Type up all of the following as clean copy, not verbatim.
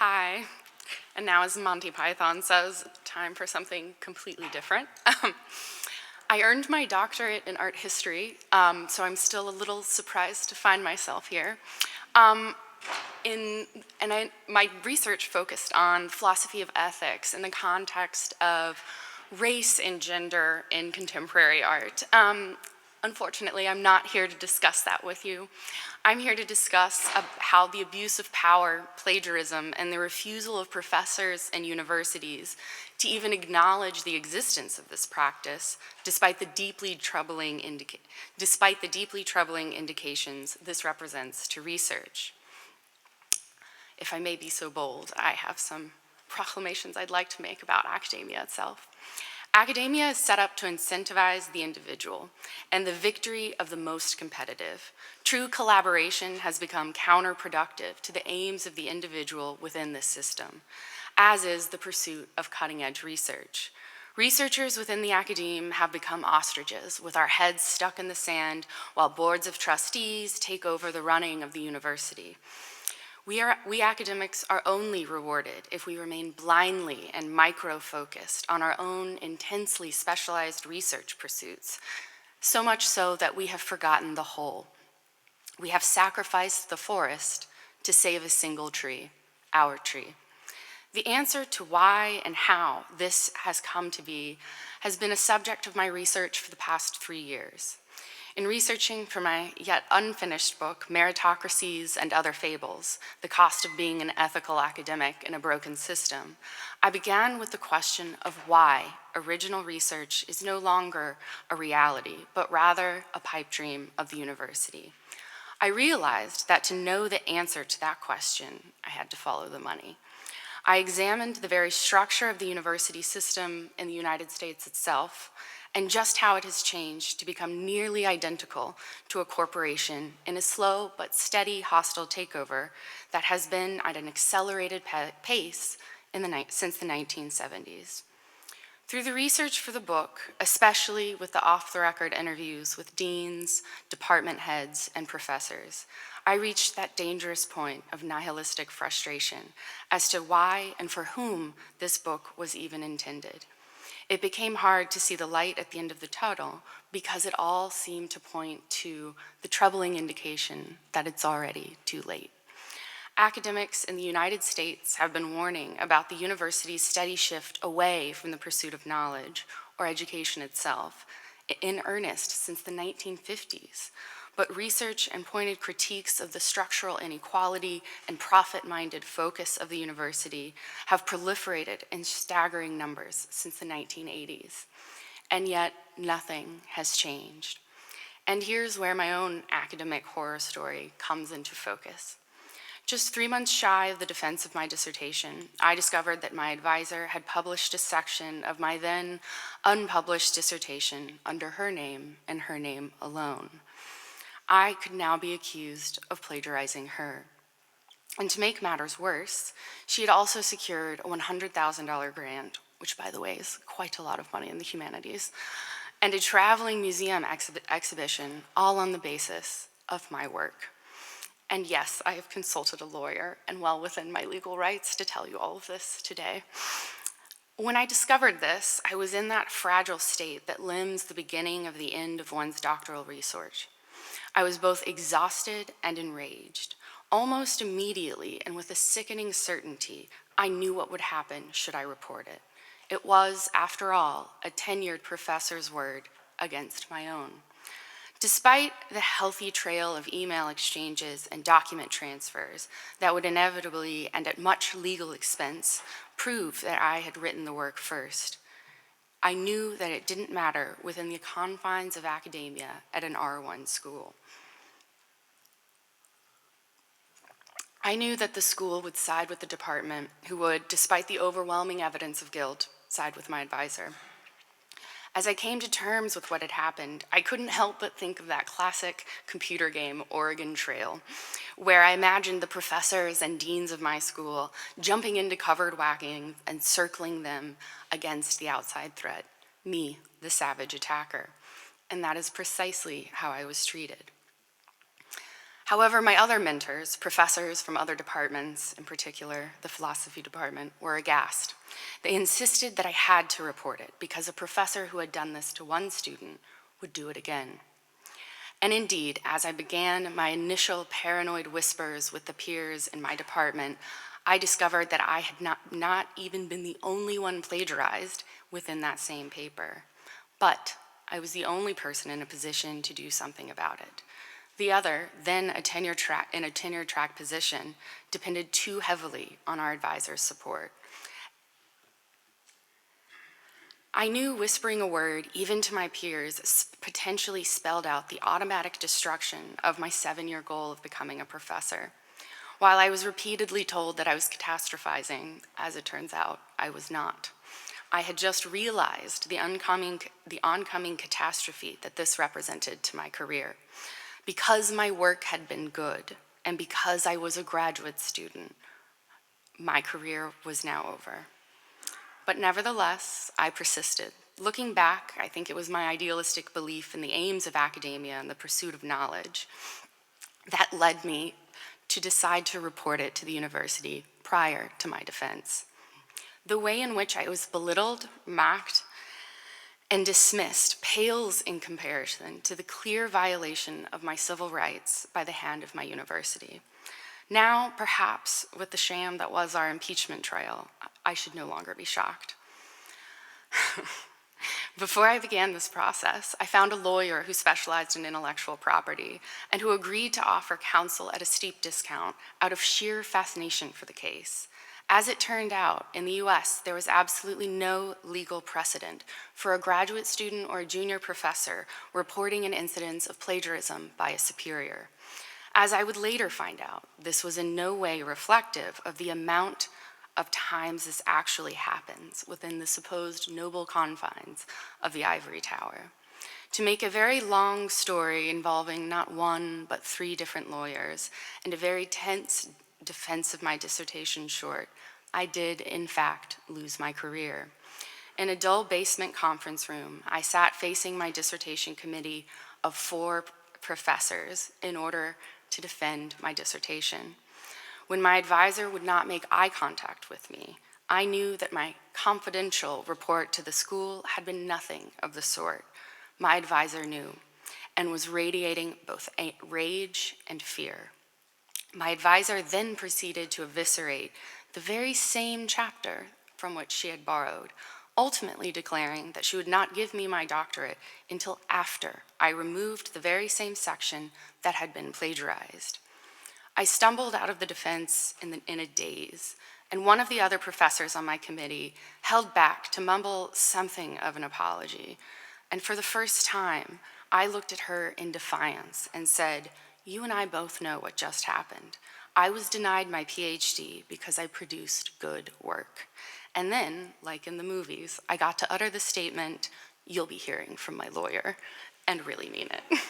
Hi, and now as Monty Python says, time for something completely different. I earned my doctorate in art history, so I'm still a little surprised to find myself here. My research focused on philosophy of ethics in the context of race and gender in contemporary art. Unfortunately, I'm not here to discuss that with you. I'm here to discuss how the abuse of power, plagiarism, and the refusal of professors and universities to even acknowledge the existence of this practice, despite the deeply troubling indications this represents to research. If I may be so bold, I have some proclamations I'd like to make about academia itself. Academia is set up to incentivize the individual and the victory of the most competitive. True collaboration has become counterproductive to the aims of the individual within this system, as is the pursuit of cutting-edge research. Researchers within the academe have become ostriches, with our heads stuck in the sand while boards of trustees take over the running of the university. We academics are only rewarded if we remain blindly and micro-focused on our own intensely specialized research pursuits, so much so that we have forgotten the whole. We have sacrificed the forest to save a single tree, our tree. The answer to why and how this has come to be has been a subject of my research for the past 3 years. In researching for my yet unfinished book, Meritocracies and Other Fables, The Cost of Being an Ethical Academic in a Broken System, I began with the question of why original research is no longer a reality, but rather a pipe dream of the university. I realized that to know the answer to that question, I had to follow the money. I examined the very structure of the university system in the United States itself, and just how it has changed to become nearly identical to a corporation in a slow but steady hostile takeover that has been at an accelerated pace since the 1970s. Through the research for the book, especially with the off-the-record interviews with deans, department heads, and professors, I reached that dangerous point of nihilistic frustration as to why and for whom this book was even intended. It became hard to see the light at the end of the tunnel because it all seemed to point to the troubling indication that it's already too late. Academics in the United States have been warning about the university's steady shift away from the pursuit of knowledge or education itself in earnest since the 1950s. But research and pointed critiques of the structural inequality and profit-minded focus of the university have proliferated in staggering numbers since the 1980s. And yet, nothing has changed. And here's where my own academic horror story comes into focus. Just 3 months shy of the defense of my dissertation, I discovered that my advisor had published a section of my then unpublished dissertation under her name and her name alone. I could now be accused of plagiarizing her. And to make matters worse, she had also secured a $100,000 grant, which by the way is quite a lot of money in the humanities, and a traveling museum exhibition, all on the basis of my work. And yes, I have consulted a lawyer and well within my legal rights to tell you all of this today. When I discovered this, I was in that fragile state that limns the beginning of the end of one's doctoral research. I was both exhausted and enraged. Almost immediately, and with a sickening certainty, I knew what would happen should I report it. It was, after all, a tenured professor's word against my own. Despite the healthy trail of email exchanges and document transfers that would inevitably, and at much legal expense, prove that I had written the work first, I knew that it didn't matter within the confines of academia at an R1 school. I knew that the school would side with the department, who would, despite the overwhelming evidence of guilt, side with my advisor. As I came to terms with what had happened, I couldn't help but think of that classic computer game, Oregon Trail, where I imagined the professors and deans of my school jumping into covered wagons and circling them against the outside threat, me, the savage attacker. And that is precisely how I was treated. However, my other mentors, professors from other departments, in particular the philosophy department, were aghast. They insisted that I had to report it because a professor who had done this to one student would do it again. And indeed, as I began my initial paranoid whispers with the peers in my department, I discovered that I had not even been the only one plagiarized within that same paper. But I was the only person in a position to do something about it. The other, then in a tenure track position, depended too heavily on our advisor's support. I knew whispering a word, even to my peers, potentially spelled out the automatic destruction of my 7-year goal of becoming a professor. While I was repeatedly told that I was catastrophizing, as it turns out, I was not. I had just realized the oncoming catastrophe that this represented to my career. Because my work had been good, and because I was a graduate student, my career was now over. But nevertheless, I persisted. Looking back, I think it was my idealistic belief in the aims of academia and the pursuit of knowledge that led me to decide to report it to the university prior to my defense. The way in which I was belittled, mocked, and dismissed pales in comparison to the clear violation of my civil rights by the hand of my university. Now, perhaps, with the sham that was our impeachment trial, I should no longer be shocked. Before I began this process, I found a lawyer who specialized in intellectual property and who agreed to offer counsel at a steep discount out of sheer fascination for the case. As it turned out, in the US, there was absolutely no legal precedent for a graduate student or a junior professor reporting an incidence of plagiarism by a superior. As I would later find out, this was in no way reflective of the amount of times this actually happens within the supposed noble confines of the ivory tower. To make a very long story involving not one, but 3 different lawyers, and a very tense defense of my dissertation short, I did, in fact, lose my career. In a dull basement conference room, I sat facing my dissertation committee of 4 professors in order to defend my dissertation. When my advisor would not make eye contact with me, I knew that my confidential report to the school had been nothing of the sort. My advisor knew and was radiating both rage and fear. My advisor then proceeded to eviscerate the very same chapter from which she had borrowed, ultimately declaring that she would not give me my doctorate until after I removed the very same section that had been plagiarized. I stumbled out of the defense in a daze, and one of the other professors on my committee held back to mumble something of an apology. And for the first time, I looked at her in defiance and said, "You and I both know what just happened. I was denied my PhD because I produced good work." And then, like in the movies, I got to utter the statement, "You'll be hearing from my lawyer," and really mean it.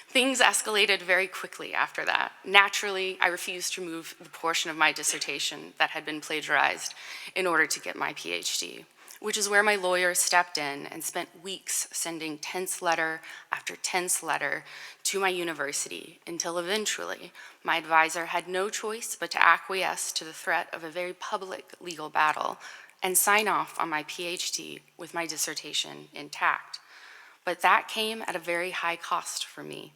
Things escalated very quickly after that. Naturally, I refused to remove the portion of my dissertation that had been plagiarized in order to get my PhD, which is where my lawyer stepped in and spent weeks sending tense letter after tense letter to my university until eventually my advisor had no choice but to acquiesce to the threat of a very public legal battle and sign off on my PhD with my dissertation intact. But that came at a very high cost for me.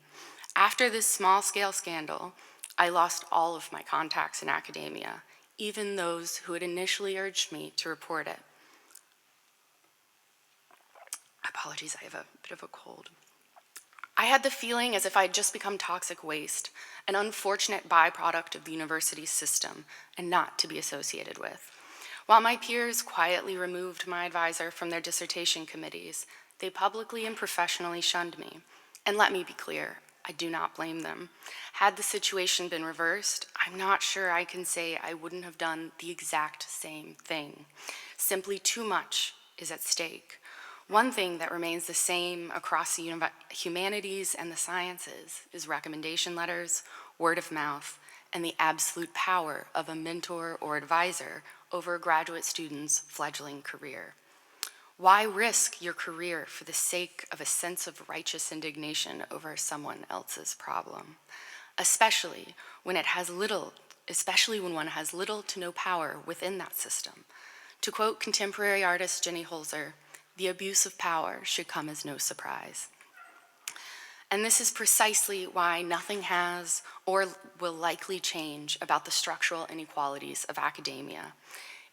After this small-scale scandal, I lost all of my contacts in academia, even those who had initially urged me to report it. Apologies, I have a bit of a cold. I had the feeling as if I had just become toxic waste, an unfortunate byproduct of the university system, and not to be associated with. While my peers quietly removed my advisor from their dissertation committees, they publicly and professionally shunned me. And let me be clear, I do not blame them. Had the situation been reversed, I'm not sure I can say I wouldn't have done the exact same thing. Simply too much is at stake. One thing that remains the same across the humanities and the sciences is recommendation letters, word of mouth, and the absolute power of a mentor or advisor over a graduate student's fledgling career. Why risk your career for the sake of a sense of righteous indignation over someone else's problem? Especially when one has little to no power within that system. To quote contemporary artist Jenny Holzer, "The abuse of power should come as no surprise." And this is precisely why nothing has or will likely change about the structural inequalities of academia.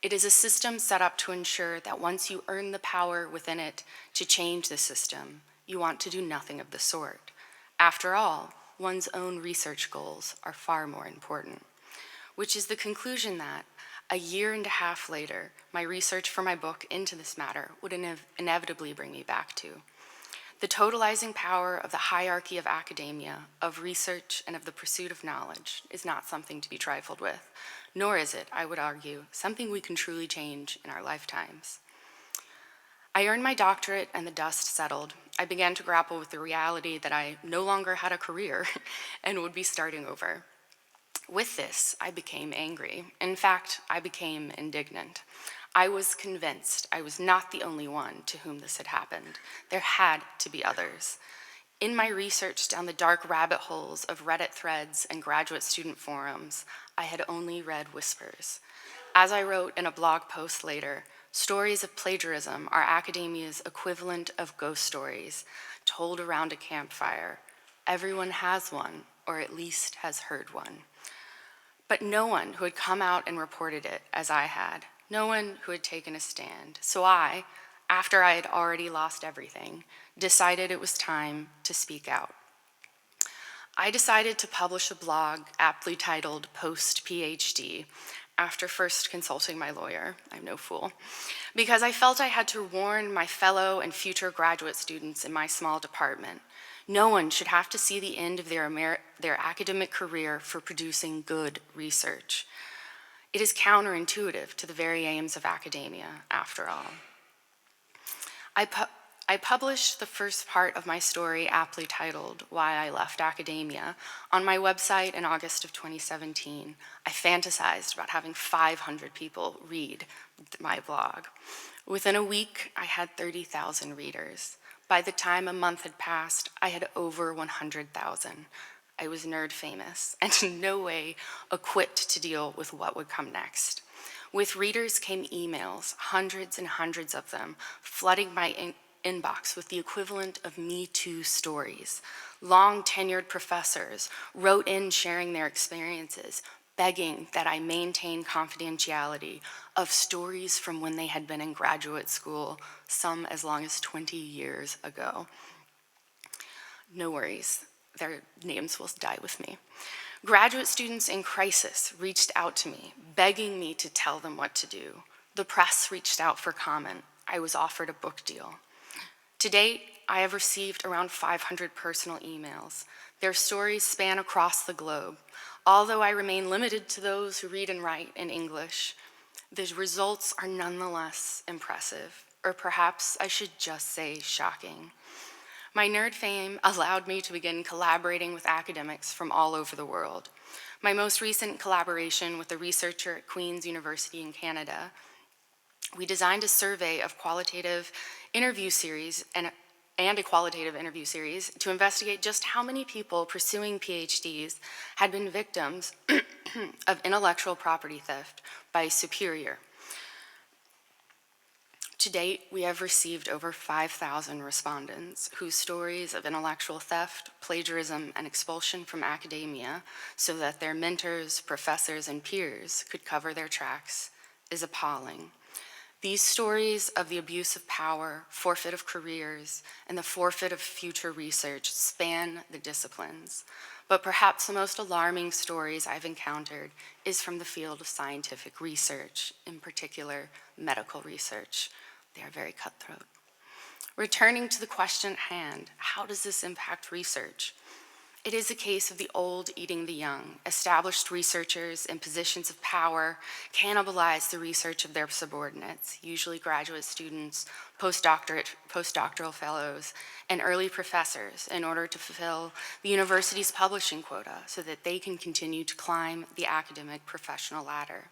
It is a system set up to ensure that once you earn the power within it to change the system, you want to do nothing of the sort. After all, one's own research goals are far more important. Which is the conclusion that, a year and a half later, my research for my book into this matter would inevitably bring me back to. The totalizing power of the hierarchy of academia, of research, and of the pursuit of knowledge is not something to be trifled with, nor is it, I would argue, something we can truly change in our lifetimes. I earned my doctorate and the dust settled. I began to grapple with the reality that I no longer had a career and would be starting over. With this, I became angry. In fact, I became indignant. I was convinced I was not the only one to whom this had happened. There had to be others. In my research down the dark rabbit holes of Reddit threads and graduate student forums, I had only read whispers. As I wrote in a blog post later, stories of plagiarism are academia's equivalent of ghost stories told around a campfire. Everyone has one, or at least has heard one. But no one who had come out and reported it as I had, no one who had taken a stand. So I, after I had already lost everything, decided it was time to speak out. I decided to publish a blog aptly titled Post-PhD after first consulting my lawyer, I'm no fool, because I felt I had to warn my fellow and future graduate students in my small department. No one should have to see the end of their academic career for producing good research. It is counterintuitive to the very aims of academia, after all. I published the first part of my story, aptly titled Why I Left Academia, on my website in August of 2017. I fantasized about having 500 people read my blog. Within a week, I had 30,000 readers. By the time a month had passed, I had over 100,000. I was nerd famous, and in no way equipped to deal with what would come next. With readers came emails, hundreds and hundreds of them, flooding my inbox with the equivalent of Me Too stories. Long-tenured professors wrote in sharing their experiences, begging that I maintain confidentiality of stories from when they had been in graduate school, some as long as 20 years ago. No worries. Their names will die with me. Graduate students in crisis reached out to me, begging me to tell them what to do. The press reached out for comment. I was offered a book deal. To date, I have received around 500 personal emails. Their stories span across the globe. Although I remain limited to those who read and write in English, the results are nonetheless impressive, or perhaps I should just say shocking. My nerd fame allowed me to begin collaborating with academics from all over the world. My most recent collaboration with a researcher at Queen's University in Canada, we designed a survey of qualitative interview series and a qualitative interview series to investigate just how many people pursuing PhDs had been victims of intellectual property theft by a superior. To date, we have received over 5,000 respondents whose stories of intellectual theft, plagiarism, and expulsion from academia so that their mentors, professors, and peers could cover their tracks is appalling. These stories of the abuse of power, forfeit of careers, and the forfeit of future research span the disciplines. But perhaps the most alarming stories I've encountered is from the field of scientific research, in particular medical research. They are very cutthroat. Returning to the question at hand, how does this impact research? It is a case of the old eating the young. Established researchers in positions of power cannibalize the research of their subordinates, usually graduate students, postdoctoral fellows, and early professors, in order to fulfill the university's publishing quota so that they can continue to climb the academic professional ladder.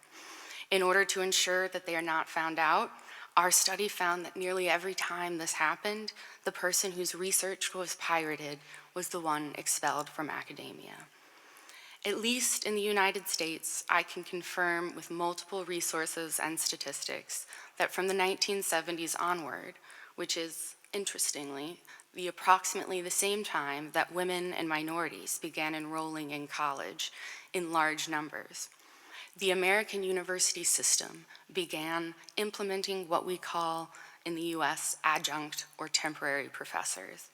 In order to ensure that they are not found out, Our study found that nearly every time this happened, the person whose research was pirated was the one expelled from academia. At least in the United States, I can confirm with multiple resources and statistics that from the 1970s onward, which is, interestingly, the approximately the same time that women and minorities began enrolling in college in large numbers, the American university system began implementing what we call in the US adjunct or temporary professors.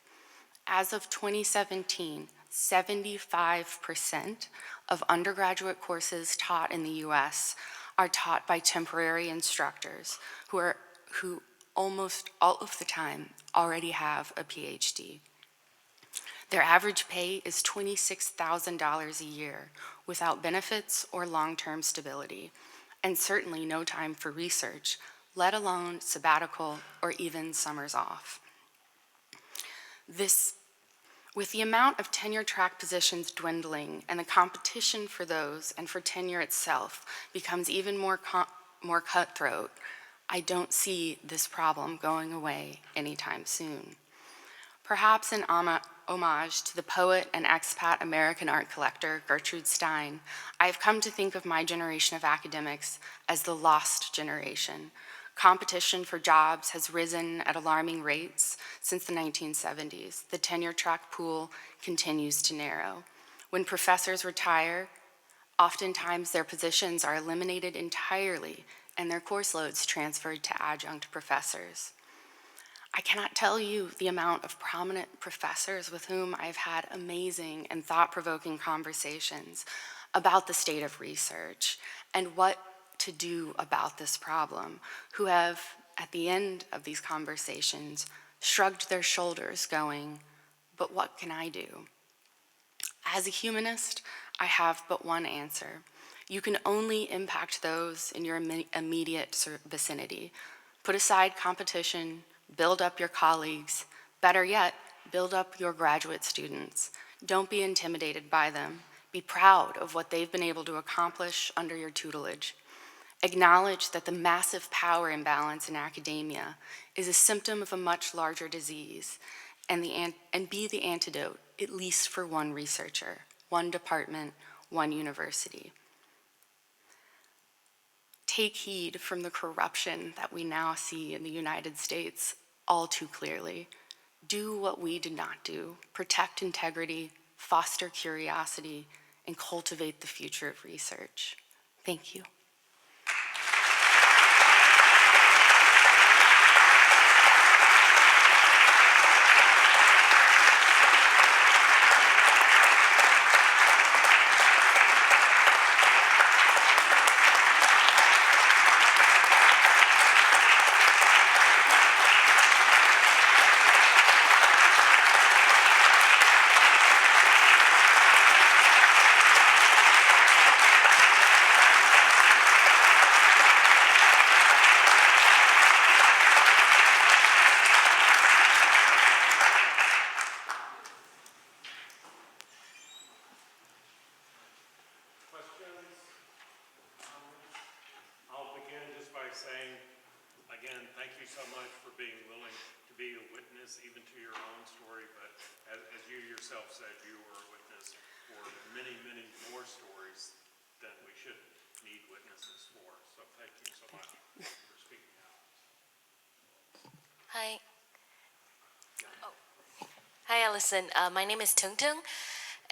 As of 2017, 75% of undergraduate courses taught in the US are taught by temporary instructors who almost all of the time already have a PhD. Their average pay is $26,000 a year without benefits or long-term stability, and certainly no time for research, let alone sabbatical or even summers off. With the amount of tenure-track positions dwindling and the competition for those and for tenure itself becomes even more cutthroat, I don't see this problem going away anytime soon. Perhaps in homage to the poet and expat American art collector Gertrude Stein, I have come to think of my generation of academics as the lost generation. Competition for jobs has risen at alarming rates since the 1970s. The tenure-track pool continues to narrow. When professors retire, oftentimes their positions are eliminated entirely and their course loads transferred to adjunct professors. I cannot tell you the amount of prominent professors with whom I've had amazing and thought-provoking conversations about the state of research and what to do about this problem, who have, at the end of these conversations, shrugged their shoulders going, "But what can I do?" As a humanist, I have but one answer. You can only impact those in your immediate vicinity. Put aside competition, build up your colleagues, better yet, build up your graduate students. Don't be intimidated by them. Be proud of what they've been able to accomplish under your tutelage. Acknowledge that the massive power imbalance in academia is a symptom of a much larger disease, and be the antidote, at least for one researcher, one department, one university. Take heed from the corruption that we now see in the United States all too clearly. Do what we did not do. Protect integrity, foster curiosity, and cultivate the future of research. Thank you. Saying, again, thank you so much for being willing to be a witness even to your own story, but as you yourself said, you were a witness for many, many more stories than we should need witnesses for. So thank you so much for speaking out. Hi. Oh. Hi, Allison. My name is Tung Tung,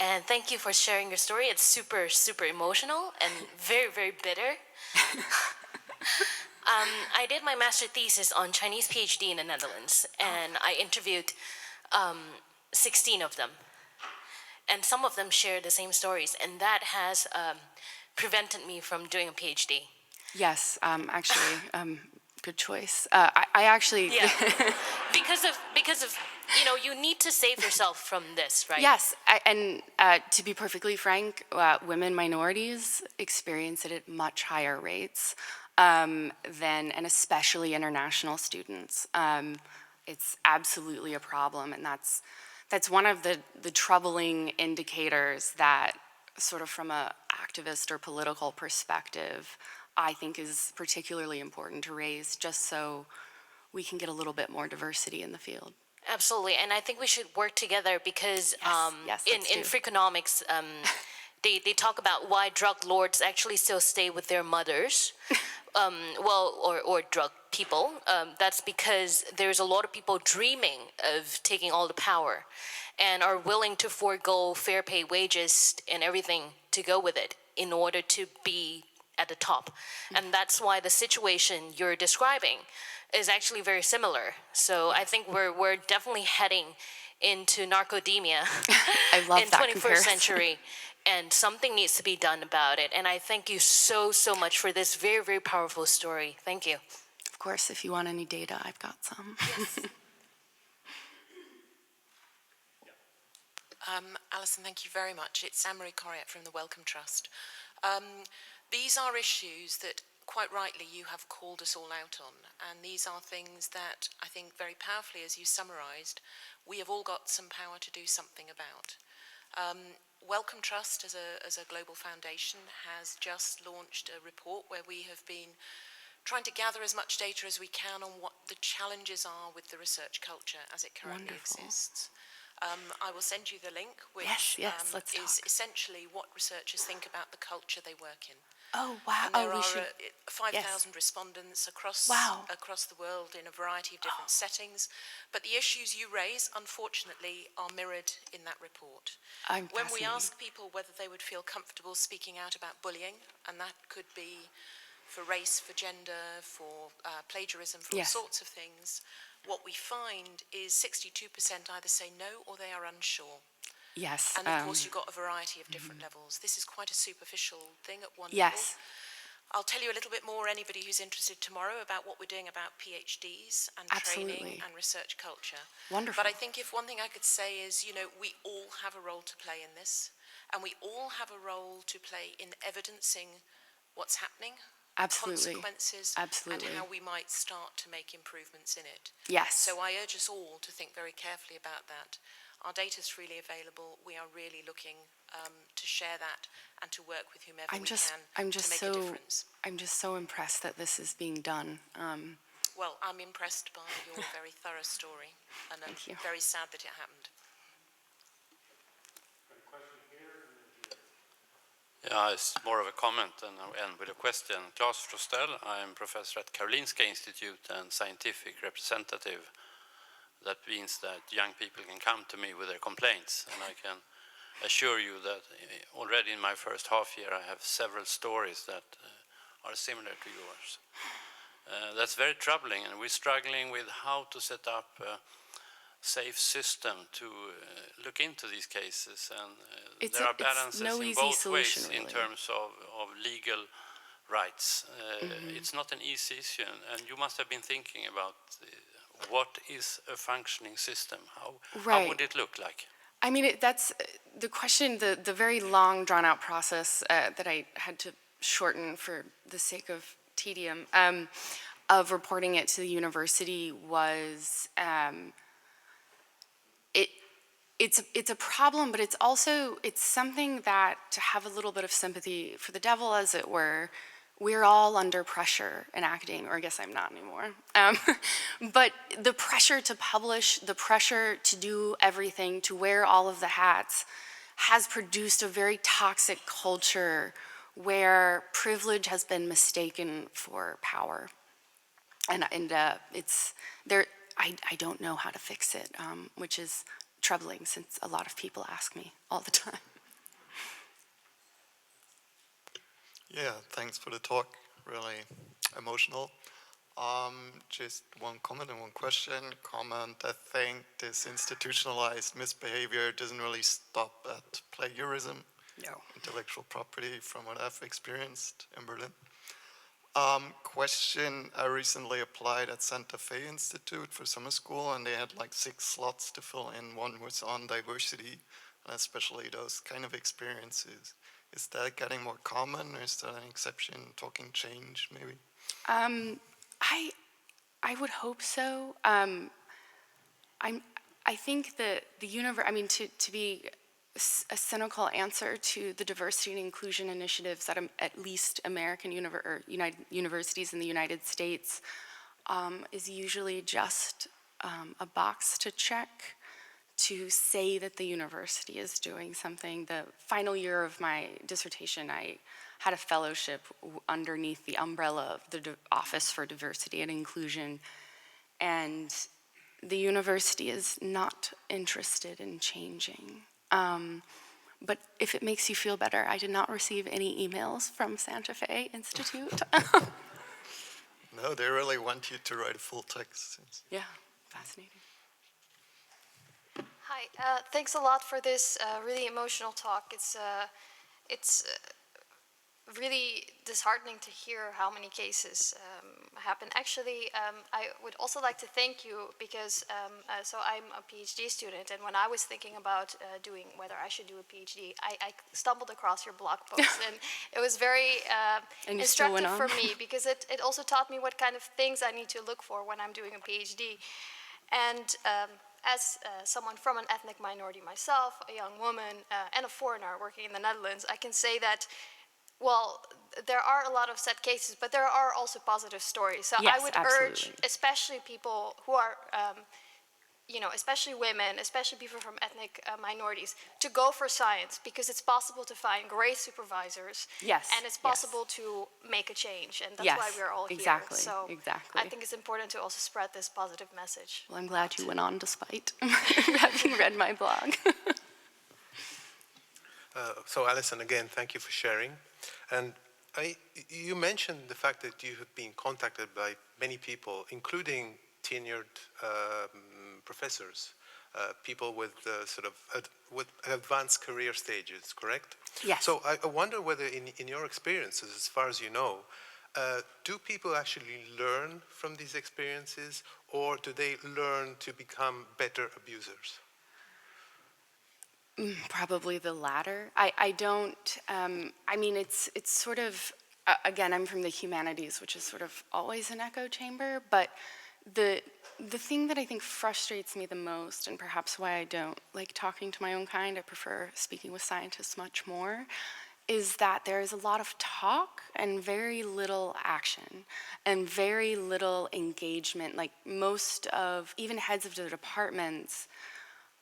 and thank you for sharing your story. It's super, super emotional and very, very bitter. I did my master thesis on Chinese PhD in the Netherlands, and I interviewed 16 of them. And some of them share the same stories, and that has prevented me from doing a PhD. Yes, actually, good choice. I actually... Yeah, because of, you need to save yourself from this, right? Yes, and to be perfectly frank, women minorities experience it at much higher rates and especially international students. It's absolutely a problem, and that's one of the troubling indicators that, sort of from an activist or political perspective, I think is particularly important to raise, just so we can get a little bit more diversity in the field. Absolutely, and I think we should work together because yes, in let's do. Freakonomics, they talk about why drug lords actually still stay with their mothers, or drug people. That's because there's a lot of people dreaming of taking all the power and are willing to forego fair pay wages and everything to go with it in order to be at the top. And that's why the situation you're describing is actually very similar. So I think we're definitely heading into narcodemia I love in that 21st comparison. century, and something needs to be done about it. And I thank you so much for this very, very powerful story. Thank you. Of course, if you want any data, I've got some. Allison, thank you very much. It's Anne-Marie Corriette from the Wellcome Trust. These are issues that, quite rightly, you have called us all out on, and these are things that I think very powerfully, as you summarised, we have all got some power to do something about. Wellcome Trust, as a global foundation, has just launched a report where we have been trying to gather as much data as we can on what the challenges are with the research culture as it currently Wonderful. exists. I will send you the link, which yes, let's is talk. essentially what researchers think about the culture they work in. Oh, wow. And there we are should. 5,000 respondents across the world in a variety of different settings. But the issues you raise, unfortunately, are mirrored in that report. When we ask people whether they would feel comfortable speaking out about bullying, and that could be for race, for gender, for plagiarism, for all sorts of things, what we find is 62% either say no or they are unsure. Yes. And of course, you've got a variety of different levels. This is quite a superficial thing at one level. Yes. I'll tell you a little bit more, anybody who's interested, tomorrow about what we're doing about PhDs and training and research culture. Wonderful. But I think if one thing I could say is, we all have a role to play in this, and we all have a role to play in evidencing what's happening, consequences, and how we might start to make improvements in it. Yes. So I urge us all to think very carefully about that. Our data is freely available. We are really looking to share that and to work with whomever we can to make a difference. I'm just so impressed that this is being done. Well, I'm impressed by your very thorough story, and I'm very sad that it happened. Yeah, it's more of a comment and I'll end with a question. Claes Frostel, I'm professor at Karolinska Institute and scientific representative. That means that young people can come to me with their complaints, and I can assure you that already in my first half year I have several stories that are similar to yours. That's very troubling, and we're struggling with how to set up a safe system to look into these cases, and there are balances in both ways in terms of legal rights. It's not an easy issue, and you must have been thinking about what is a functioning system? How would it look like? I mean, that's the question, the very long, drawn-out process that I had to shorten for the sake of tedium, of reporting it to the university was, it's a problem, but it's also, it's something that, to have a little bit of sympathy for the devil, as it were, we're all under pressure in academia, or I guess I'm not anymore. But the pressure to publish, the pressure to do everything, to wear all of the hats, has produced a very toxic culture where privilege has been mistaken for power. And it's there. I don't know how to fix it, which is troubling since a lot of people ask me all the time. Yeah, thanks for the talk. Really emotional. Just one comment and one question. I think this institutionalized misbehavior doesn't really stop at plagiarism. No. Intellectual property, from what I've experienced in Berlin. Question, I recently applied at Santa Fe Institute for summer school, and they had like 6 slots to fill in. One was on diversity, and especially those kind of experiences. Is that getting more common, or is that an exception? Talking change, maybe? I would hope so. I think that the universe, I mean, to be a cynical answer to the diversity and inclusion initiatives at least American universities in the United States is usually just a box to check to say that the university is doing something. The final year of my dissertation, I had a fellowship underneath the umbrella of the Office for Diversity and Inclusion, and the university is not interested in changing. But if it makes you feel better, I did not receive any emails from Santa Fe Institute. No, they really want you to write a full text. Yeah, fascinating. Hi, thanks a lot for this really emotional talk. It's really disheartening to hear how many cases happen. Actually, I would also like to thank you because, so I'm a PhD student, and when I was thinking about doing whether I should do a PhD, I stumbled across your blog post, and it was very And you still went instructive on? for me because it also taught me what kind of things I need to look for when I'm doing a PhD. And as someone from an ethnic minority myself, a young woman, and a foreigner working in the Netherlands, I can say that, well, there are a lot of sad cases, but there are also positive stories. So Yes, I would urge, absolutely. especially people who are, especially women, especially people from ethnic minorities, to go for science because it's possible to find great supervisors. Yes, And it's yes. possible to make a change, and that's Yes, why we're all exactly, here. So exactly. I think it's important to also spread this positive message. Well, I'm glad you went on despite having read my blog. So Allison, again, thank you for sharing. And you mentioned the fact that you have been contacted by many people, including tenured professors, people with with advanced career stages, correct? Yes. So I wonder whether in your experiences, as far as you know, do people actually learn from these experiences, or do they learn to become better abusers? Probably the latter. I don't, I mean, it's sort of, again, I'm from the humanities, which is sort of always an echo chamber, but the thing that I think frustrates me the most, and perhaps why I don't like talking to my own kind, I prefer speaking with scientists much more, is that there is a lot of talk and very little action and very little engagement. Like most of, even heads of the departments,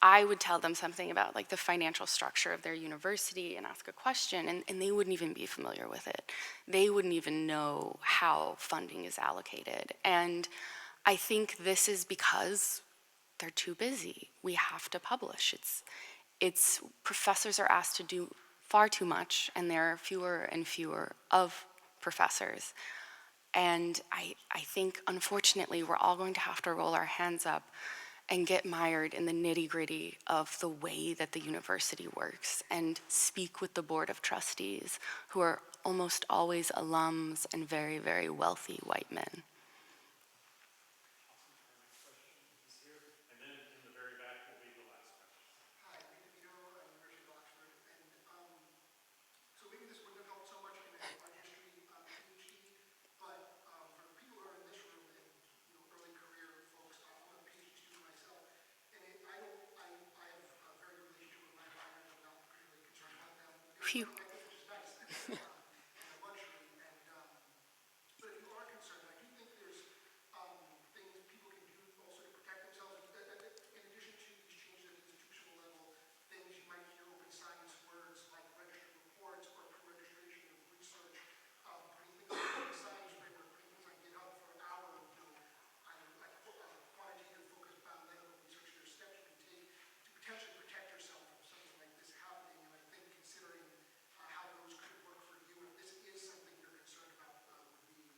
I would tell them something about like the financial structure of their university and ask a question, and they wouldn't even be familiar with it. They wouldn't even know how funding is allocated. And I think this is because they're too busy. We have to publish. It's professors are asked to do far too much, and there are fewer and fewer of professors. And I think, unfortunately, we're all going to have to roll our hands up and get mired in the nitty-gritty of the way that the university works and speak with the board of trustees, who are almost always alums and very, very wealthy white men. And then in the very back will be the last question. Hi, Peter Vito, University of Oxford, and so maybe this wouldn't have helped so much in an art history PhD, but for the people who are in this room and early career folks, I'm a PhD student myself, and I have a very good relationship with my advisors. I'm not particularly concerned about them, Phew. which is nice and a luxury. And but if you are concerned, I do think there's things people can do also to protect themselves. In addition to these changes at the institutional level, things you might hear open science words like registered reports or pre-registration of research, putting things in the science framework, putting things on GitHub for our, either like quantitative focused biomedical research. There's steps you can take to potentially protect yourself from something like this happening. And I think considering how those could work for you, if this is something you're concerned about, would be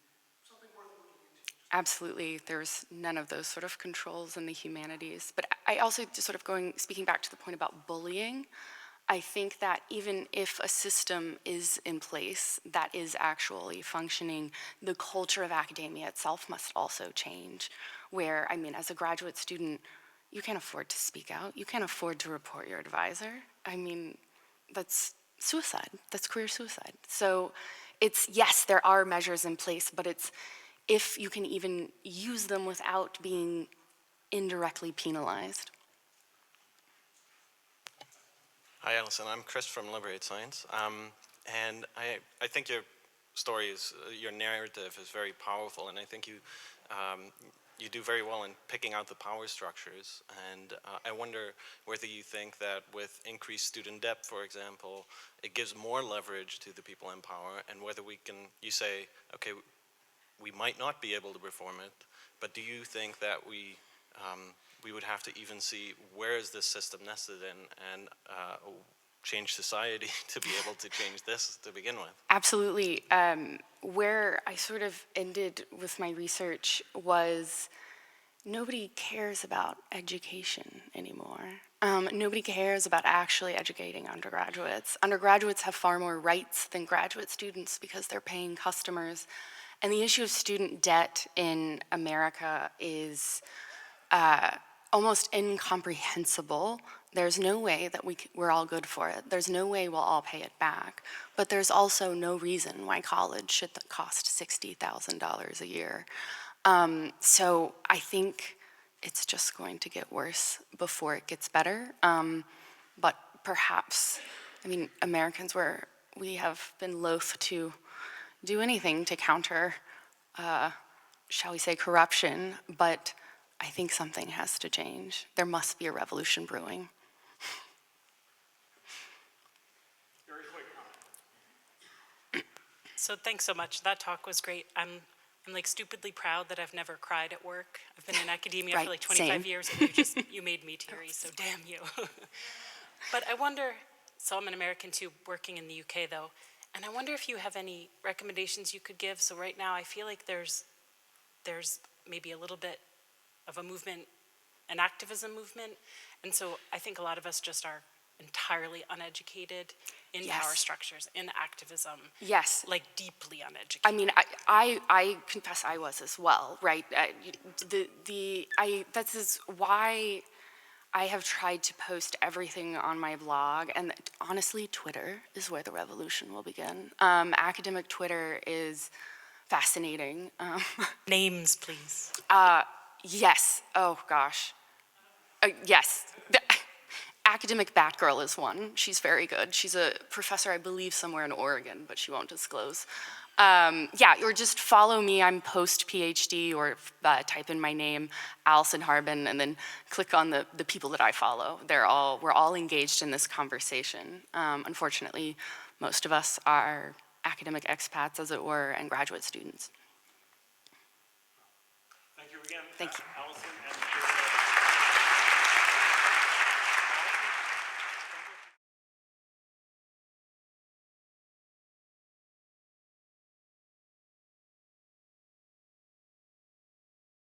something worth looking into. Absolutely, there's none of those sort of controls in the humanities. But I also, just sort of speaking back to the point about bullying, I think that even if a system is in place that is actually functioning, the culture of academia itself must also change. Where, I mean, as a graduate student, you can't afford to speak out. You can't afford to report your advisor. I mean, that's suicide. That's career suicide. So it's, yes, there are measures in place, but it's if you can even use them without being indirectly penalized. Hi, Allison. I'm Chris from Liberate Science. And I think your story is, your narrative is very powerful, and I think you do very well in picking out the power structures. And I wonder whether you think that with increased student debt, for example, it gives more leverage to the people in power, and whether we can, you say, okay, we might not be able to reform it, but do you think that we would have to even see where is this system nested in, and change society to be able to change this to begin with? Absolutely. Where I sort of ended with my research was nobody cares about education anymore. Nobody cares about actually educating undergraduates. Undergraduates have far more rights than graduate students because they're paying customers. And the issue of student debt in America is almost incomprehensible. There's no way that we're all good for it. There's no way we'll all pay it back. But there's also no reason why college should cost $60,000 a year. So I think it's just going to get worse before it gets better. But perhaps, I mean, Americans, we have been loath to do anything to counter, shall we say, corruption, but I think something has to change. There must be a revolution brewing. Very quick comment. So thanks so much. That talk was great. I'm like stupidly proud that I've never cried at work. I've been in academia Right, for like 25 same. years, and you made me teary, so damn you. But I wonder, so I'm an American too, working in the UK though, and I wonder if you have any recommendations you could give. So right now I feel like there's maybe a little bit of a movement, an activism movement, and so I think a lot of us just are entirely uneducated in Yes. power structures, in activism. Yes. Like deeply uneducated. I mean, I confess I was as well, right? This is why I have tried to post everything on my blog, and honestly, Twitter is where the revolution will begin. Academic Twitter is fascinating. Names, please. Yes, oh gosh. Yes, Academic Batgirl is one. She's very good. She's a professor, I believe, somewhere in Oregon, but she won't disclose. Yeah, or just follow me. I'm post-PhD, or type in my name, Allison Harbin, and then click on the people that I follow. We're all engaged in this conversation. Unfortunately, most of us are academic expats, as it were, and graduate students. Thank you again, Thank you. Allison, and